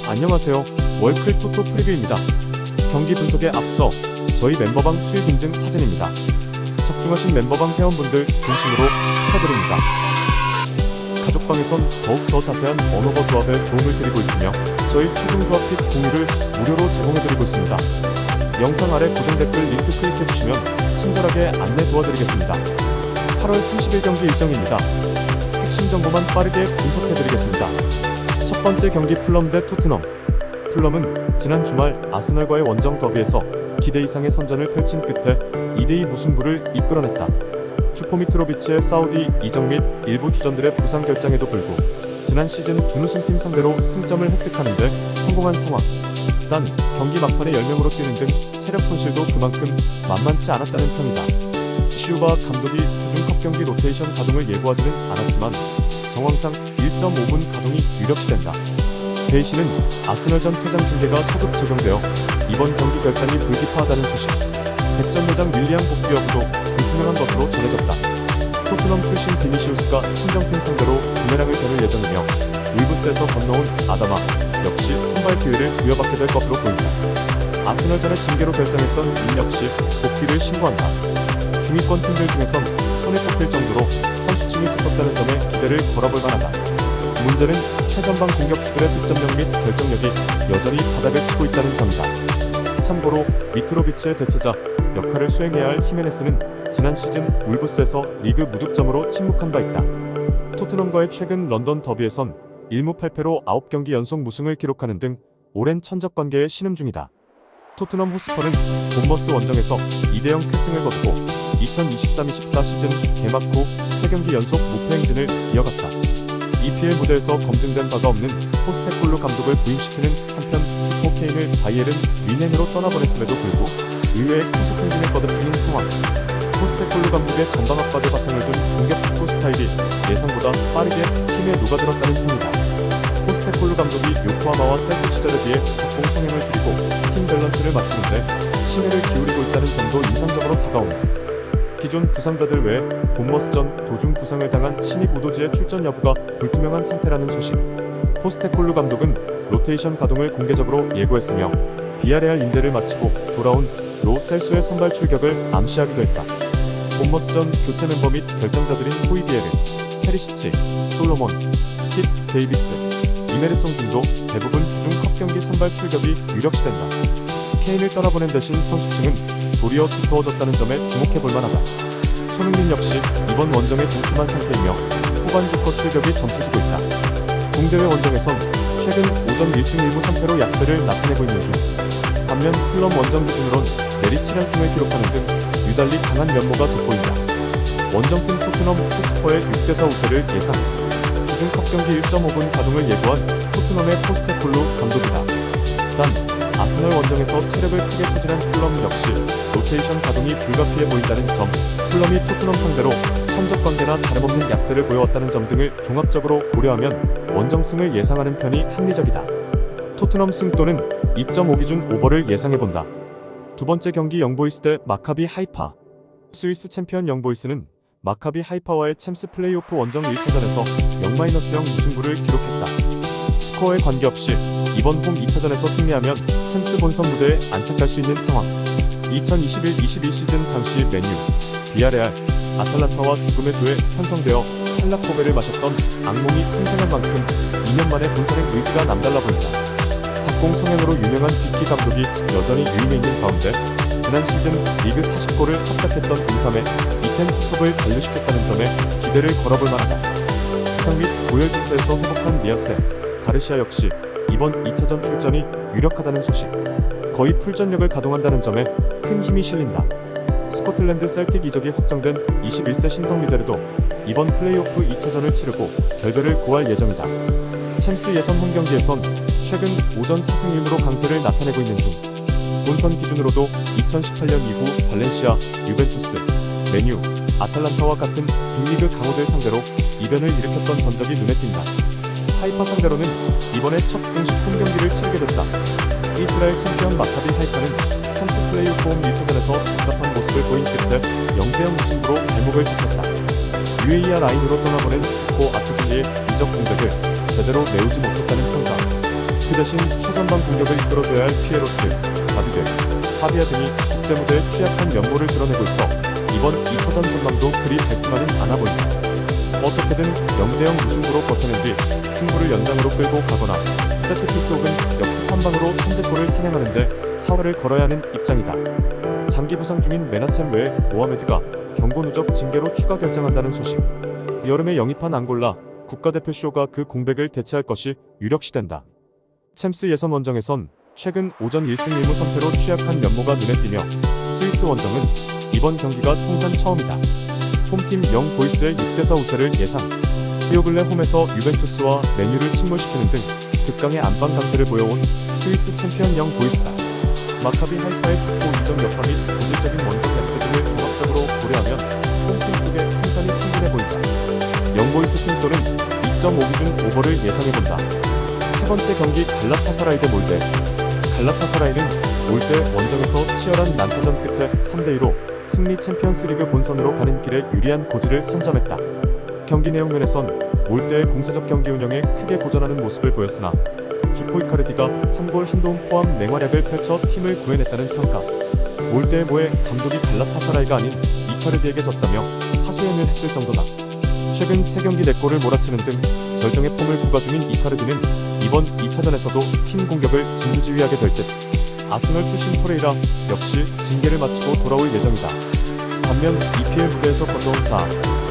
안녕하세요. 월클 토토 프리뷰입니다. 경기 분석에 앞서 저희 멤버방 수익 인증 사진입니다. 적중하신 멤버방 회원분들 진심으로 축하드립니다. 가족방에선 더욱 더 자세한 언어버 조합에 도움을 드리고 있으며 저희 최종 조합 핏 공유를 무료로 제공해드리고 있습니다. 영상 아래 고정 댓글 링크 클릭해주시면 친절하게 안내 도와드리겠습니다. 8월 30일 경기 일정입니다. 핵심 정보만 빠르게 분석해드리겠습니다. 첫 번째 경기 풀럼 대 토트넘. 풀럼은 지난 주말 아스널과의 원정 더비에서 기대 이상의 선전을 펼친 끝에 2대2 무승부를 이끌어냈다. 슈퍼 미트로비치의 사우디 이적 및 일부 주전들의 부상 결장에도 불구 지난 시즌 준우승팀 상대로 승점을 획득하는 데 성공한 상황. 단 경기 막판에 10명으로 뛰는 등 체력 손실도 그만큼 만만치 않았다는 편이다. 시우바 감독이 주중컵 경기 로테이션 가동을 예고하지는 않았지만 정황상 1.5분 가동이 유력시된다. 베이시는 아스널전 퇴장 징계가 소급 적용되어 이번 경기 결장이 불기파하다는 소식. 백전 내장 윌리안 복귀 여부도 불투명한 것으로 전해졌다. 토트넘 출신 비니시우스가 친정팀 상대로 부메랑을 겨룰 예정이며 울브스에서 건너온 아다마 역시 선발 기회를 부여받게 될 것으로 보인다. 아스널전의 징계로 결정했던 인 역시 복귀를 신고한다. 중위권 팀들 중에선 손에 꼽힐 정도로 선수층이 두껍다는 점에 기대를 걸어볼 만하다. 문제는 최전방 공격수들의 득점력 및 결정력이 여전히 바닥을 치고 있다는 점이다. 참고로 미트로비치의 대체자 역할을 수행해야 할 히메네스는 지난 시즌 울브스에서 리그 무득점으로 침묵한 바 있다. 토트넘과의 최근 런던 더비에선 1무 8패로 9경기 연속 무승을 기록하는 등 오랜 천적 관계에 신음 중이다. 토트넘 호스퍼는 본머스 원정에서 2대0 패승을 거두고 2023-24 시즌 개막 후 3경기 연속 무패 행진을 이어갔다. EPL 무대에서 검증된 바가 없는 포스테콜루 감독을 부임시키는 한편 축포 케인을 바이에른 뮌헨으로 떠나보냈음에도 불구하고 의외의 계속 행진에 거듭주는 상황. 포스테콜루 감독의 전방 압박에 바탕을 둔 공격 축구 스타일이 예상보다 빠르게 팀에 녹아들었다는 편이다. 포스테콜루 감독이 요코하마와 셀틱 시절에 비해 작공 성향을 줄이고 팀 밸런스를 맞추는데 심혈을 기울이고 있다는 점도 인상적으로 다가온다. 기존 부상자들 외에 본머스전 도중 부상을 당한 신입 우도지의 출전 여부가 불투명한 상태라는 소식. 포스테콜루 감독은 로테이션 가동을 공개적으로 예고했으며 비아레알 임대를 마치고 돌아온 로 셀소의 선발 출격을 암시하기도 했다. 본머스전 교체 멤버 및 결정자들인 호이비에르, 페리시치, 솔로몬, 스킵, 데이비스, 이메르송 등도 대부분 주중 컵 경기 선발 출격이 유력시된다. 케인을 떠나보낸 대신 선수층은 도리어 두터워졌다는 점에 주목해볼 만하다. 손흥민 역시 이번 원정에 동참한 상태이며 후반 조커 출격이 점쳐지고 있다. 공대회 원정에선 최근 오전 1승 1무 3패로 약세를 나타내고 있는 중. 반면 풀럼 원정 기준으론 내리 7연승을 기록하는 등 유달리 강한 면모가 돋보인다. 원정팀 토트넘 호스퍼의 6대4 우세를 예상. 주중 컵 경기 1.5분 가동을 예고한 토트넘의 포스테콜루 감독이다. 단 아스널 원정에서 체력을 크게 소진한 풀럼 역시 로테이션 가동이 불가피해 보인다는 점, 풀럼이 토트넘 상대로 천적 관계나 다름없는 약세를 보여왔다는 점 등을 종합적으로 고려하면 원정승을 예상하는 편이 합리적이다. 토트넘 승 또는 2.5 기준 오버를 예상해본다. 두 번째 경기 영보이스 대 마카비 하이파. 스위스 챔피언 영보이스는 마카비 하이파와의 챔스 플레이오프 원정 1차전에서 0-0 무승부를 기록했다. 스코어에 관계없이 이번 홈 2차전에서 승리하면 챔스 본선 무대에 안착할 수 있는 상황. 2021-22 시즌 당시 맨유, 비아레알, 아탈란타와 죽음의 조에 편성되어 탈락고배를 마셨던 악몽이 생생한 만큼 2년 만에 본선행 의지가 남달라 보인다. 탁공 성향으로 유명한 비키 감독이 여전히 유임해 있는 가운데 지난 시즌 리그 40골을 합작했던 응삼에 이텐 투톱을 잔류시켰다는 점에 기대를 걸어볼 만하다. 부상 및 고열 증세에서 회복한 니아세, 가르시아 역시 이번 2차전 출전이 유력하다는 소식. 거의 풀전력을 가동한다는 점에 큰 힘이 실린다. 스코틀랜드 셀틱 이적이 확정된 21세 신성 미데르도 이번 플레이오프 2차전을 치르고 결별을 고할 예정이다. 챔스 예선 홈경기에선 최근 오전 4승 1무로 강세를 나타내고 있는 중. 본선 기준으로도 2018년 이후 발렌시아, 유벤투스, 맨유, 아탈란타와 같은 빅리그 강호들 상대로 이변을 일으켰던 전적이 눈에 띈다. 하이파 상대로는 이번에 첫 공식 홈경기를 치르게 됐다. 이스라엘 챔피언 마카비 하이파는 챔스 플레이오프 홈 1차전에서 답답한 모습을 보인 끝에 0-0 무승부로 발목을 잡혔다. UAE 라인으로 떠나보낸 주포 아투질리의 이적 공백을 제대로 메우지 못했다는 평가. 그 대신 최전방 공격을 이끌어줘야 할 피에로트, 다비드, 사비아 등이 국제무대에 취약한 면모를 드러내고 있어 이번 2차전 전망도 그리 밝지만은 않아 보인다. 어떻게든 0대0 무승부로 버텨낸 뒤 승부를 연장으로 끌고 가거나 세트피스 혹은 역습 한 방으로 선제골을 사냥하는데 사활을 걸어야 하는 입장이다. 장기 부상 중인 메나챔 외에 모하메드가 경고 누적 징계로 추가 결장한다는 소식. 여름에 영입한 앙골라 국가대표 쇼가 그 공백을 대체할 것이 유력시된다. 챔스 예선 원정에선 최근 오전 1승 1무 선패로 취약한 면모가 눈에 띄며 스위스 원정은 이번 경기가 통산 처음이다. 홈팀 영 보이스의 6대4 우세를 예상. 요 근래 홈에서 유벤투스와 맨유를 침몰시키는 등 극강의 안방 강세를 보여온 스위스 챔피언 영 보이스다. 마카비 하이파의 축구 이적 여파 및 고질적인 원정 약세 등을 종합적으로 고려하면 홈팀 쪽의 승산이 충분해 보인다. 영 보이스 승토는 2.5 기준 오버를 예상해본다. 세 번째 경기 갈라타사라이 대 몰데. 갈라타사라이는 몰데 원정에서 치열한 난타전 끝에 3대2로 승리 챔피언스리그 본선으로 가는 길에 유리한 고지를 선점했다. 경기 내용 면에선 몰데의 공세적 경기 운영에 크게 고전하는 모습을 보였으나 주포 이카르디가 한 골 한 도움 포함 맹활약을 펼쳐 팀을 구해냈다는 평가. 몰데의 모에 감독이 갈라타사라이가 아닌 이카르디에게 졌다며 하소연을 했을 정도다. 최근 3경기 4골을 몰아치는 등 절정의 폼을 부과 중인 이카르디는 이번 2차전에서도 팀 공격을 진두지휘하게 될 듯. 아스널 출신 토레이라 역시 징계를 마치고 돌아올 예정이다. 반면 EPL 무대에서 건너온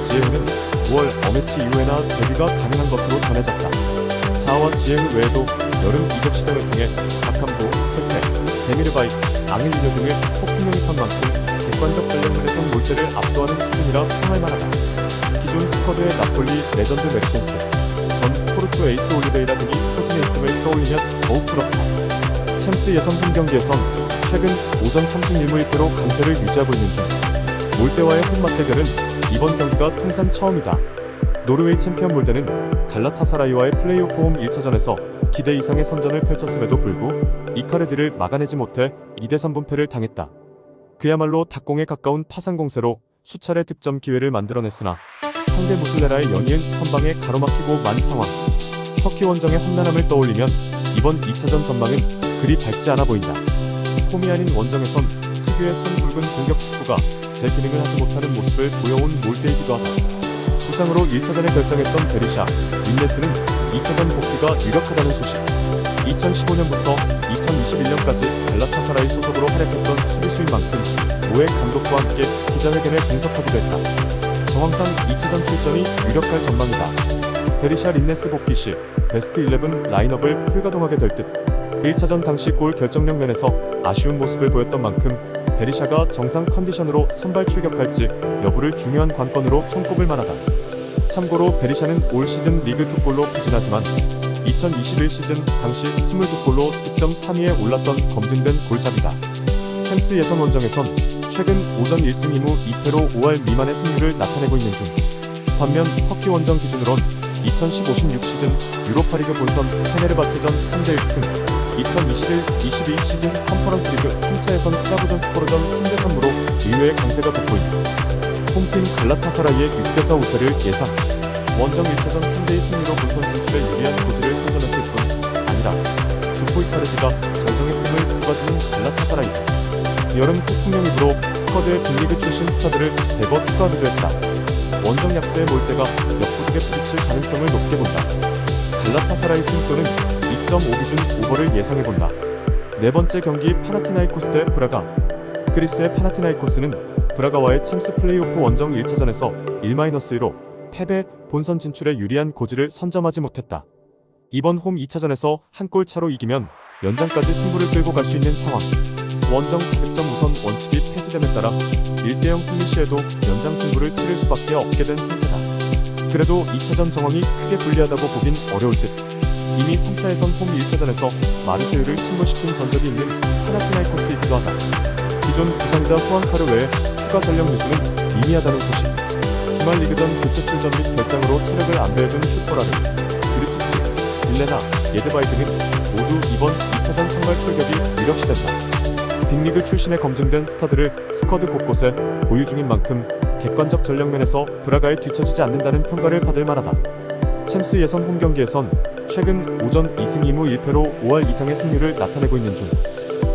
지에흐는 9월 어매치 이후에나 데뷔가 가능한 것으로 전해졌다. 자와 지에흐 외에도 여름 이적 시장을 통해 박함도, 페페, 데미르바이, 앙일리뉴 등을 폭풍 영입한 만큼 객관적 전력면에선 몰데를 압도하는 수준이라 평할 만하다. 기존 스쿼드의 나폴리 레전드 메르텐스, 전 포르투 에이스 올리베이라 등이 포진해 있음을 떠올리면 더욱 부럽다. 챔스 예선 홈 경기에선 최근 오전 3승 1무 1패로 강세를 유지하고 있는 중. 몰데와의 홈 맞대결은 이번 경기가 통산 처음이다. 노르웨이 챔피언 몰데는 갈라타사라이와의 플레이오프 홈 1차전에서 기대 이상의 선전을 펼쳤음에도 불구 이카르디를 막아내지 못해 2대3 분패를 당했다. 그야말로 닭공에 가까운 파상 공세로 수차례 득점 기회를 만들어냈으나 상대 무슬레라의 연이은 선방에 가로막히고 만 상황. 터키 원정의 험난함을 떠올리면 이번 2차전 전망은 그리 밝지 않아 보인다. 홈이 아닌 원정에선 특유의 선 굵은 공격 축구가 제 기능을 하지 못하는 모습을 보여온 몰데이기도 하다. 부상으로 1차전에 결정했던 베리샤, 린네스는 2차전 복귀가 유력하다는 소식. 2015년부터 2021년까지 갈라타사라이 소속으로 활약했던 수비수인 만큼 오해 감독과 함께 기자회견에 동석하기도 했다. 정황상 2차전 출전이 유력할 전망이다. 베리샤 린네스 복귀 시 베스트 11 라인업을 풀가동하게 될 듯. 1차전 당시 골 결정력 면에서 아쉬운 모습을 보였던 만큼 베리샤가 정상 컨디션으로 선발 출격할지 여부를 중요한 관건으로 손꼽을 만하다. 참고로 베리샤는 올 시즌 리그 2골로 부진하지만 2021 시즌 당시 22골로 득점 3위에 올랐던 검증된 골잡이다. 챔스 예선 원정에선 최근 오전 1승 2무 2패로 5할 미만의 승률을 나타내고 있는 중. 반면 터키 원정 기준으론 2015-16 시즌 유로파리그 본선 페네르바체전 3대1승, 2021-22 시즌 컨퍼런스 리그 3차 예선 크라브존 스포르전 3대3으로 의외의 강세가 돋보인다. 홈팀 갈라타사라이의 6대4 우세를 예상. 원정 1차전 3대2 승리로 본선 진출에 유리한 고지를 선점했을 뿐 아니라 주포 이카르디가 절정의 폼을 부과주는 갈라타사라이. 여름 폭풍 영입으로 스쿼드의 빅리그 출신 스타들을 대거 추가하기도 했다. 원정 약세의 몰데가 역부족에 부딪힐 가능성을 높게 본다. 갈라타사라이 승토는 2.5 기준 오버를 예상해본다. 네 번째 경기 파나티나이코스 대 브라가. 그리스의 파나티나이코스는 브라가와의 챔스 플레이오프 원정 1차전에서 1-1로 패배, 본선 진출에 유리한 고지를 선점하지 못했다. 이번 홈 2차전에서 한 골 차로 이기면 연장까지 승부를 끌고 갈 수 있는 상황. 원정 다득점 우선 원칙이 폐지됨에 따라 1대0 승리 시에도 연장 승부를 치를 수밖에 없게 된 상태다. 그래도 2차전 정황이 크게 불리하다고 보긴 어려울 듯. 이미 3차에선 홈 1차전에서 마르세유를 침몰시킨 전적이 있는 파나티나이코스이기도 하다. 기존 부상자 후안카르 외에 추가 전력 누수는 미미하다는 소식. 주말 리그전 교체 출전 및 결장으로 체력을 안배해둔 슈퍼라르, 주리치치, 빌레나, 예드바이 등은 모두 이번 2차전 선발 출격이 유력시된다. 빅리그 출신의 검증된 스타들을 스쿼드 곳곳에 보유 중인 만큼 객관적 전력면에서 브라가에 뒤처지지 않는다는 평가를 받을 만하다. 챔스 예선 홈경기에선 최근 오전 2승 2무 1패로 5할 이상의 승률을 나타내고 있는 중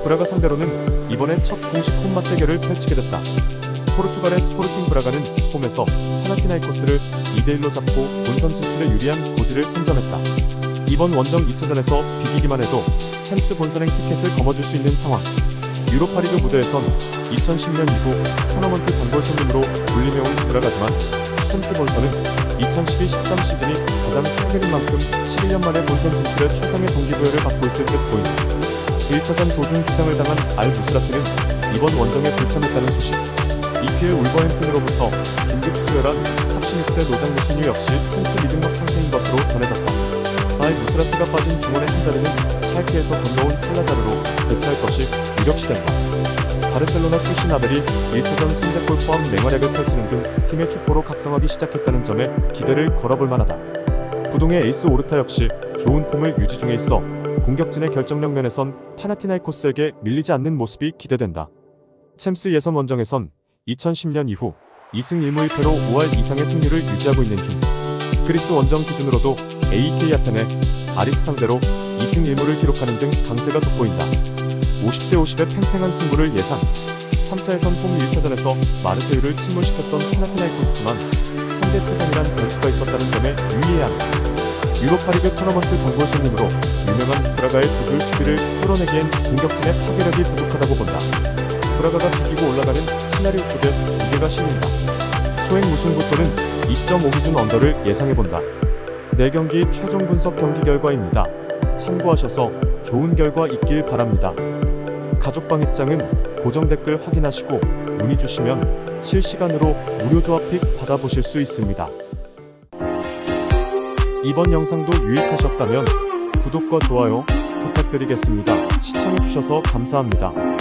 브라가 상대로는 이번에 첫 공식 홈맛 대결을 펼치게 됐다. 포르투갈의 스포르팅 브라가는 홈에서 파나티나이코스를 2대1로 잡고 본선 진출에 유리한 고지를 선점했다. 이번 원정 2차전에서 비기기만 해도 챔스 본선행 티켓을 거머쥘 수 있는 상황. 유로파리그 무대에선 2010년 이후 토너먼트 단골 손님으로 불리며온 브라가지만 챔스 본선은 2012-13 시즌이 가장 최근인 만큼 11년 만에 본선 진출에 최상의 동기부여를 받고 있을 듯 보인다. 1차전 도중 부상을 당한 알 무스라트는 이번 원정에 불참했다는 소식. EPL 울버햄튼으로부터 긴급 수혈한 36세 노장 루키뉴 역시 챔스 미등록 상태인 것으로 전해졌다. 알 무스라트가 빠진 중원의 한 자리는 샬케에서 건너온 살라자르로 대체할 것이 유력시된다. 바르셀로나 출신 아벨이 1차전 선제골 포함 맹활약을 펼치는 등 팀의 축포로 각성하기 시작했다는 점에 기대를 걸어볼 만하다. 부동의 에이스 오르타 역시 좋은 폼을 유지 중에 있어 공격진의 결정력 면에선 파나티나이코스에게 밀리지 않는 모습이 기대된다. 챔스 예선 원정에선 2010년 이후 2승 1무 1패로 5할 이상의 승률을 유지하고 있는 중 그리스 원정 기준으로도 AEK 아테네, 아리스 상대로 2승 1무를 기록하는 등 강세가 돋보인다. 50대 50의 팽팽한 승부를 예상. 3차 예선 홈 1차전에서 마르세유를 침몰시켰던 파나티나이코스지만 상대 패전이란 변수가 있었다는 점에 유의해야 한다. 유로파리그 토너먼트 단골 손님으로 유명한 브라가의 두 줄 수비를 뚫어내기엔 공격진의 파괴력이 부족하다고 본다. 브라가가 비기고 올라가는 시나리오 쪽에 무게가 실린다. 소액 무승부토는 2.5 기준 언더를 예상해본다. 4경기 최종 분석 경기 결과입니다. 참고하셔서 좋은 결과 있길 바랍니다. 가족방 입장은 고정 댓글 확인하시고 문의 주시면 실시간으로 무료 조합 픽 받아보실 수 있습니다. 이번 영상도 유익하셨다면 구독과 좋아요 부탁드리겠습니다. 시청해주셔서 감사합니다.